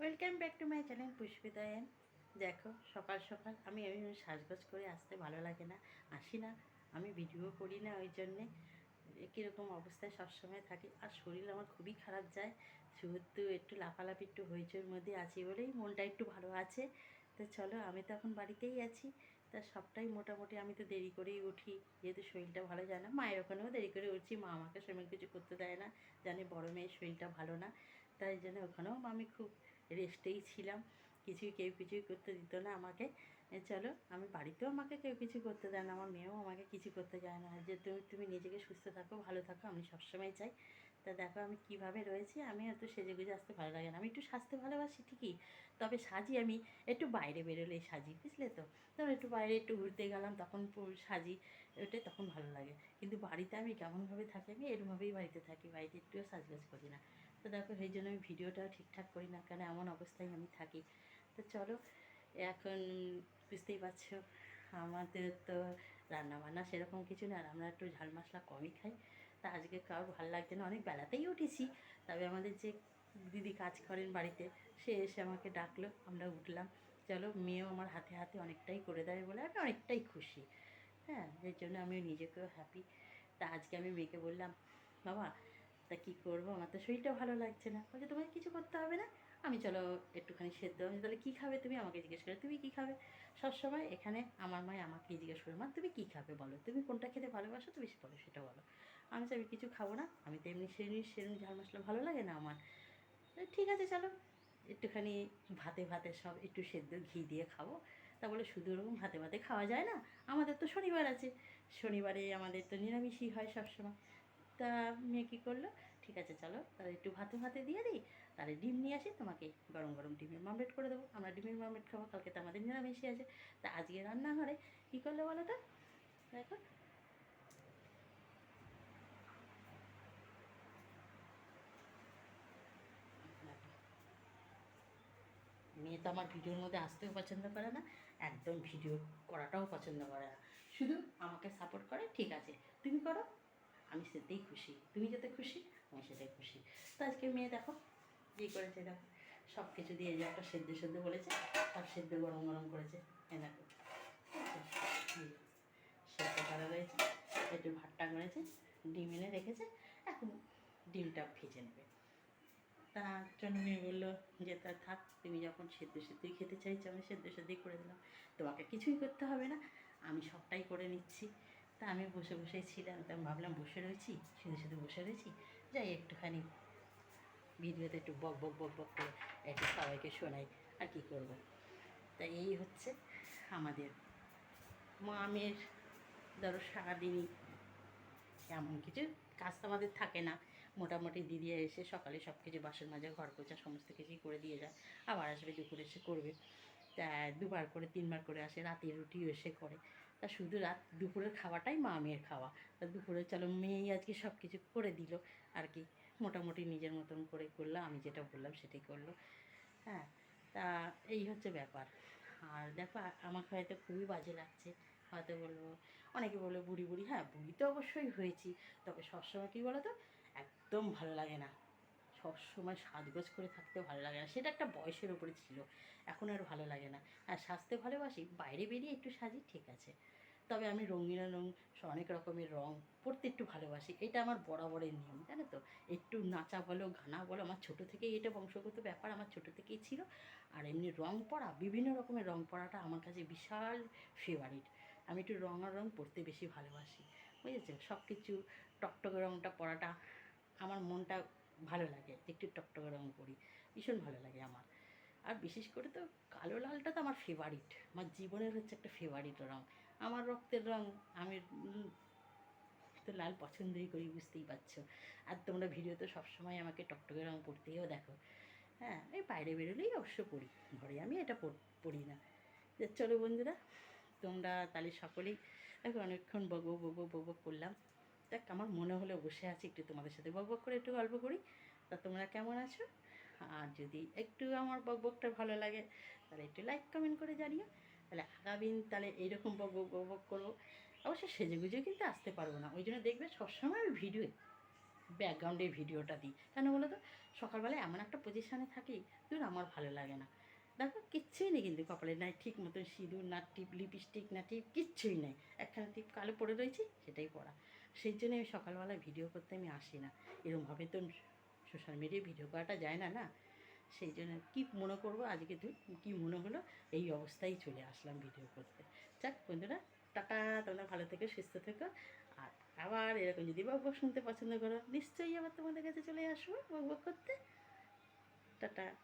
Welcome back to my channel Pushpita N. দেখো সকাল সকাল আমি সাজগোজ করে আসতে ভালো লাগে না, আসি না, আমি ভিডিও করি না, ওই জন্যে কীরকম অবস্থায় সবসময় থাকি। আর শরীর আমার খুবই খারাপ যায়, শুধু একটু লাফালাফি একটু হইচইর মধ্যে আছি বলেই মনটা একটু ভালো আছে। তো চলো, আমি তো এখন বাড়িতেই আছি, তা সবটাই মোটামুটি আমি তো দেরি করেই উঠি, যেহেতু শরীরটা ভালো যায় না। মায়ের ওখানেও দেরি করে উঠছি, মা আমাকে সেরকম কিছু করতে দেয় না, জানে বড় মেয়ের শরীরটা ভালো না, তাই জন্য ওখানেও আমি খুব রেস্টেই ছিলাম, কেউ কিছুই করতে দিত না আমাকে। চলো, আমি বাড়িতেও আমাকে কেউ কিছু করতে দেয় না, আমার মেয়েও আমাকে কিছু করতে চায় না, যে তুমি নিজেকে সুস্থ থাকো, ভালো থাকো, আমি সবসময় চাই। তা দেখো আমি কিভাবে রয়েছি, আমি এত সেজে গুজে আসতে ভালো লাগে না। আমি একটু সাজতে ভালোবাসি ঠিকই, তবে সাজি আমি একটু বাইরে বেরোলেই সাজি, বুঝলে তো। তখন একটু বাইরে একটু ঘুরতে গেলাম তখন সাজি, ওটাই তখন ভালো লাগে। কিন্তু বাড়িতে আমি কেমনভাবে থাকি, আমি এরমভাবেই বাড়িতে থাকি, বাড়িতে একটুও সাজগোজ করি না। তো দেখো সেই জন্য আমি ভিডিওটাও ঠিকঠাক করি না, কেন এমন অবস্থায় আমি থাকি। তো চলো, এখন বুঝতেই পারছো আমাদের তো রান্নাবান্না সেরকম কিছু না, আর আমরা একটু ঝাল মশলা কমই খাই। তা আজকে কারোর ভালো লাগছে না, অনেক বেলাতেই উঠেছি, তবে আমাদের যে দিদি কাজ করেন বাড়িতে, সে এসে আমাকে ডাকলো, আমরা উঠলাম। চলো, মেয়েও আমার হাতে হাতে অনেকটাই করে দেয় বলে আমি অনেকটাই খুশি। হ্যাঁ, এর জন্য আমি নিজেকেও হ্যাপি। তা আজকে আমি মেয়েকে বললাম, বাবা তা কী করবো, আমার তো শরীরটা ভালো লাগছে না। বলছে তোমাকে কিছু করতে হবে না, আমি চলো একটুখানি সেদ্ধ। আমি তাহলে কী খাবে তুমি, আমাকে জিজ্ঞেস করে তুমি কী খাবে। সবসময় এখানে আমার মায় আমাকেই জিজ্ঞেস করে, মা তুমি কী খাবে বলো, তুমি কোনটা খেতে ভালোবাসো, তুমি বলো সেটা বলো। আমি কিছু খাবো না, আমি তো এমনি সেরম ঝাল মশলা ভালো লাগে না আমার। ঠিক আছে চলো, একটুখানি ভাতে ভাতে সব একটু সেদ্ধ ঘি দিয়ে খাবো। তা বলে শুধু ওরকম ভাতে ভাতে খাওয়া যায় না, আমাদের তো শনিবার আছে, শনিবারে আমাদের তো নিরামিষই হয় সবসময়। তা মেয়ে কী করলো, ঠিক আছে চলো তাহলে একটু ভাতে ভাতে দিয়ে দিই, তাহলে ডিম নিয়ে আসি, তোমাকে গরম গরম ডিমের মামলেট করে দেবো, আমরা ডিমের মামলেট খাবো, কালকে তো আমাদের নিরামিষই আছে। তা আজকে রান্নাঘরে কী করলো বলো তো, দেখো। মেয়ে তো আমার ভিডিওর মধ্যে আসতেও পছন্দ করে না, একদম ভিডিও করাটাও পছন্দ করে না, শুধু আমাকে সাপোর্ট করে, ঠিক আছে তুমি করো, আমি সেটাই খুশি, তুমি যাতে খুশি আমি সেটাই খুশি। তো আজকে মেয়ে দেখো কী করেছে, দেখো সব কিছু দিয়ে যে একটা সেদ্ধ সেদ্ধ বলেছে, সব সেদ্ধ গরম গরম করেছে, এ দেখো সেদ্ধ করা রয়েছে, একটু ভাতটা করেছে, ডিম এনে রেখেছে, এখন ডিমটা ভেজে নেবে। তার জন্য মেয়ে বললো যে তা থাক, তুমি যখন সেদ্ধ সেদ্ধই খেতে চাইছো আমি সেদ্ধ সেদ্ধই করে দিলাম, তোমাকে কিছুই করতে হবে না, আমি সবটাই করে নিচ্ছি। তা আমি বসে বসেই ছিলাম, তা আমি ভাবলাম বসে রয়েছি, শুধু শুধু বসে রয়েছি, যাই একটুখানি ভিডিওতে একটু বক বক বক বক করে একটু সবাইকে শোনাই, আর কি করব। তা এই হচ্ছে আমাদের মেয়ের, ধরো সারাদিনই এমন কিছু কাজ তো আমাদের থাকে না, মোটামুটি দিদি এসে সকালে সব কিছু বাসন মাজা ঘর পোছা সমস্ত কিছুই করে দিয়ে যায়, আবার আসবে দুপুরে এসে করবে। তা দুবার করে তিনবার করে আসে, রাতের রুটিও এসে করে। তা শুধু দুপুরের খাওয়াটাই মা মেয়ের খাওয়া। তা দুপুরে চলো মেয়েই আজকে সব কিছু করে দিল আর কি, মোটামুটি নিজের মতন করে করলো, আমি যেটা বললাম সেটাই করলো। হ্যাঁ, তা এই হচ্ছে ব্যাপার। আর দেখো আমাকে হয়তো খুবই বাজে লাগছে, হয়তো বলবো, অনেকে বলবে বুড়ি বুড়ি, হ্যাঁ বুড়ি তো অবশ্যই হয়েছি, তবে সবসময় কী বলো তো, একদম ভালো লাগে না, সবসময় সাজগোজ করে থাকতে ভালো লাগে না, সেটা একটা বয়সের উপরে ছিল, এখন আর ভালো লাগে না। আর সাজতে ভালোবাসি, বাইরে বেরিয়ে একটু সাজি ঠিক আছে, তবে আমি রঙিন রঙ অনেক রকমের রঙ পরতে একটু ভালোবাসি, এটা আমার বরাবরের নিয়ম, জানো তো। একটু নাচা বলো গানা বলো, আমার ছোটো থেকেই এটা বংশগত ব্যাপার, আমার ছোটো থেকেই ছিল। আর এমনি রঙ পরা, বিভিন্ন রকমের রঙ পরাটা আমার কাছে বিশাল ফেভারিট, আমি একটু রঙ আর রঙ পরতে বেশি ভালোবাসি, বুঝেছো। সব কিছু টকটকে রঙটা পরাটা আমার মনটা ভালো লাগে, একটু টকটকে রঙ পরি, ভীষণ ভালো লাগে আমার। আর বিশেষ করে তো কালো লালটা তো আমার ফেভারিট, আমার জীবনের হচ্ছে একটা ফেভারিট রঙ, আমার রক্তের রঙ, আমি তো লাল পছন্দই করি, বুঝতেই পারছো। আর তোমরা ভিডিওতে সবসময় আমাকে টকটকে রঙ পরতেও দেখো। হ্যাঁ, এই বাইরে বেরোলেই অবশ্য পড়ি, ঘরে আমি এটা পড়ি না। চলো বন্ধুরা, তোমরা তাহলে সকলেই দেখো অনেকক্ষণ বকবক বকবক বকবক করলাম, দেখ আমার মনে হলো বসে আছি একটু তোমাদের সাথে বকবক করে একটু গল্প করি। তা তোমরা কেমন আছো, আর যদি একটু আমার বকবকটা ভালো লাগে তাহলে একটু লাইক কমেন্ট করে জানিও, তাহলে আগামী তাহলে এইরকম বকবক করবো। অবশ্য সেজেগুজে কিন্তু আসতে পারবো না, ওই জন্য দেখবে সবসময় আমি ভিডিও ব্যাকগ্রাউন্ডে ভিডিওটা দিই। কেন বলো তো, সকালবেলায় এমন একটা পজিশানে থাকি, ধুর আমার ভালো লাগে না। দেখো কিচ্ছুই নেই কিন্তু কপালে, নাই ঠিক মতো সিঁদুর, না টিপ লিপস্টিক, না টিপ, কিচ্ছুই নেই। একখানা টিপ কালো পরে রয়েছি, সেটাই পরা। সেই জন্য আমি সকালবেলায় ভিডিও করতে আমি আসি না। এরকমভাবে তো সোশ্যাল মিডিয়ায় ভিডিও করাটা যায় না, না। সেই জন্য কী মনে করবো আজকে, তুই কী মনে হলো, এই অবস্থায় চলে আসলাম ভিডিও করতে। যাক বন্ধুরা, টাটা, তোমরা ভালো থেকো, সুস্থ থেকো। আর আবার এরকম যদি বকবক শুনতে পছন্দ করো, নিশ্চয়ই আবার তোমাদের কাছে চলে আসবো বকবক করতে। টাটা।